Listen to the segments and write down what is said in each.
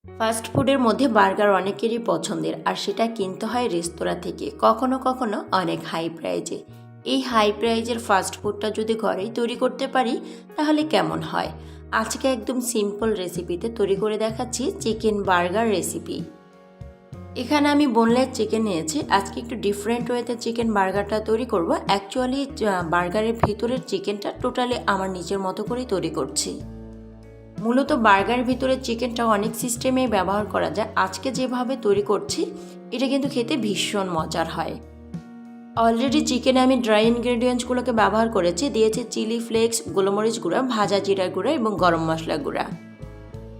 Fast ফুডের মধ্যে burger অনেকেরই পছন্দের, আর সেটা কিনতে হয় রেস্তোরাঁ থেকে, কখনো কখনো অনেক হাই প্রাইজে। এই হাই প্রাইজের ফাস্ট ফুডটা যদি ঘরেই তৈরি করতে পারি তাহলে কেমন হয়? আজকে একদম সিম্পল রেসিপিতে তৈরি করে দেখাচ্ছি চিকেন বার্গার রেসিপি। এখানে আমি বোনলেস চিকেন নিয়েছি। আজকে একটু ডিফারেন্ট ওয়েতে চিকেন বার্গারটা তৈরি করব। অ্যাকচুয়ালি বার্গারের ভিতরের চিকেনটা টোটালি আমার নিজের মতো করেই তৈরি করছি। মূলত বার্গারের ভিতরে চিকেনটা অনেক সিস্টেমে ব্যবহার করা যায়। আজকে যেভাবে তৈরি করছি এটা কিন্তু খেতে ভীষণ মজার হয়। অলরেডি চিকেনে আমি ড্রাই ইনগ্রেডিয়েন্টসগুলোকে ব্যবহার করেছি। দিয়েছি চিলি ফ্লেক্স, গোলমরিচ গুঁড়া, ভাজা জিরা গুঁড়া এবং গরম মশলা গুঁড়া।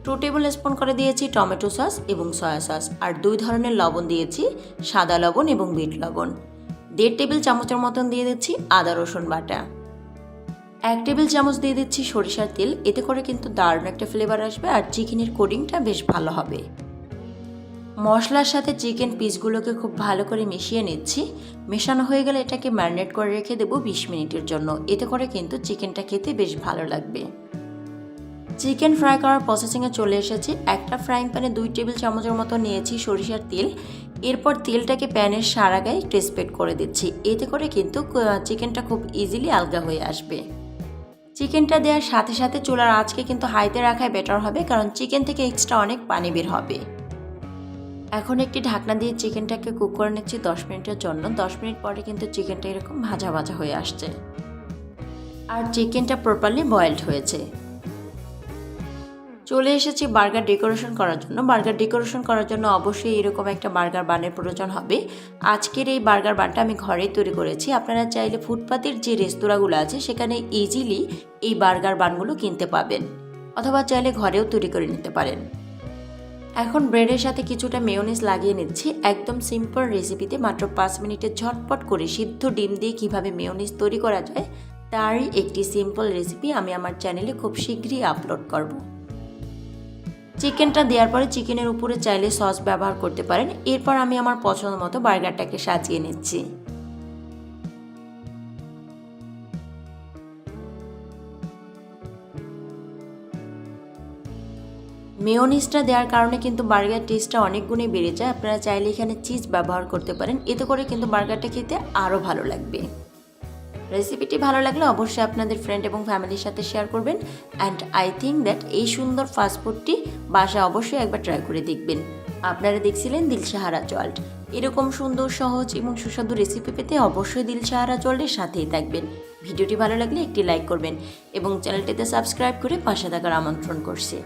2 টেবিল স্পুন করে দিয়েছি টমেটো সস এবং সয়া সস, আর 2 ধরনের লবণ দিয়েছি, সাদা লবণ এবং বিট লবণ। 1.5 টেবিল চামচের মতন দিয়ে দিচ্ছি আদা রসুন বাটা। 1 টেবিল চামচ দিয়ে দিচ্ছি সরিষার তেল। এতে করে কিন্তু দারুণ একটা ফ্লেভার আসবে আর চিকেনের কোটিংটা বেশ ভালো হবে। মশলার সাথে চিকেন পিসগুলোকে খুব ভালো করে মিশিয়ে নিচ্ছি। মেশানো হয়ে গেলে এটাকে ম্যারিনেট করে রেখে দেবো 20 মিনিটের জন্য। এতে করে কিন্তু চিকেনটা খেতে বেশ ভালো লাগবে। চিকেন ফ্রাই করার প্রসেসিংয়ে চলে এসেছি। একটা ফ্রাইং প্যানে 2 টেবিল চামচের মতো নিয়েছি সরিষার তেল। এরপর তেলটাকে প্যানের সারা গায়ে একটু স্প্রেড করে দিচ্ছি। এতে করে কিন্তু চিকেনটা খুব ইজিলি আলগা হয়ে আসবে। চিকেনটা দেওয়ার সাথে সাথে চুলার আঁচকে কিন্তু হাইতে রাখাই বেটার হবে, কারণ চিকেন থেকে এক্সট্রা অনেক পানি বের হবে। এখন একটি ঢাকনা দিয়ে চিকেনটাকে কুক করে নিচ্ছি 10 মিনিটের জন্য। 10 মিনিট পরে কিন্তু চিকেনটা এরকম ভাজা ভাজা হয়ে আসছে আর চিকেনটা প্রপারলি বয়েলড হয়েছে। চলে এসেছি বার্গার ডেকোরেশন করার জন্য। বার্গার ডেকোরেশন করার জন্য অবশ্যই এরকম একটা বার্গার বানের প্রয়োজন হবে। আজকের এই বার্গার বানটা আমি ঘরেই তৈরি করেছি। আপনারা চাইলে ফুটপাতের যে রেস্তোরাঁগুলো আছে সেখানে ইজিলি এই বার্গার বানগুলো কিনতে পাবেন, অথবা চাইলে ঘরেও তৈরি করে নিতে পারেন। এখন ব্রেডের সাথে কিছুটা মেয়োনিজ লাগিয়ে নিচ্ছি। একদম সিম্পল রেসিপিতে মাত্র 5 মিনিটে ঝটপট করে সিদ্ধ ডিম দিয়ে কিভাবে মেয়োনিজ তৈরি করা যায় তারই একটি সিম্পল রেসিপি আমি আমার চ্যানেলে খুব শীঘ্রই আপলোড করব। চিকেনটা দেওয়ার পরে চিকেনের উপরে চাইলে সস ব্যবহার করতে পারেন। এরপর আমি আমার পছন্দ মতো বার্গারটাকে সাজিয়ে নিচ্ছি। মেয়োনিজটা দেওয়ার কারণে কিন্তু বার্গার টেস্টটা অনেক গুণে বেড়ে যায়। আপনারা চাইলে এখানে চিজ ব্যবহার করতে পারেন। এতে করে কিন্তু বার্গারটা খেতে আরও ভালো লাগবে। রেসিপিটি ভালো লাগলে অবশ্যই আপনাদের ফ্রেন্ড এবং ফ্যামিলির সাথে শেয়ার করবেন। অ্যান্ড আই থিঙ্ক দ্যাট এই সুন্দর ফাস্টফুডটি বাসায় অবশ্যই একবার ট্রাই করে দেখবেন। আপনারা দেখছিলেন দিলশাহারা ওয়ার্ল্ড। এরকম সুন্দর, সহজ এবং সুস্বাদু রেসিপি পেতে অবশ্যই দিলশাহারা ওয়ার্ল্ডের সাথেই থাকবেন। ভিডিওটি ভালো লাগলে একটি লাইক করবেন এবং চ্যানেলটিতে সাবস্ক্রাইব করে পাশে থাকার আমন্ত্রণ করছি।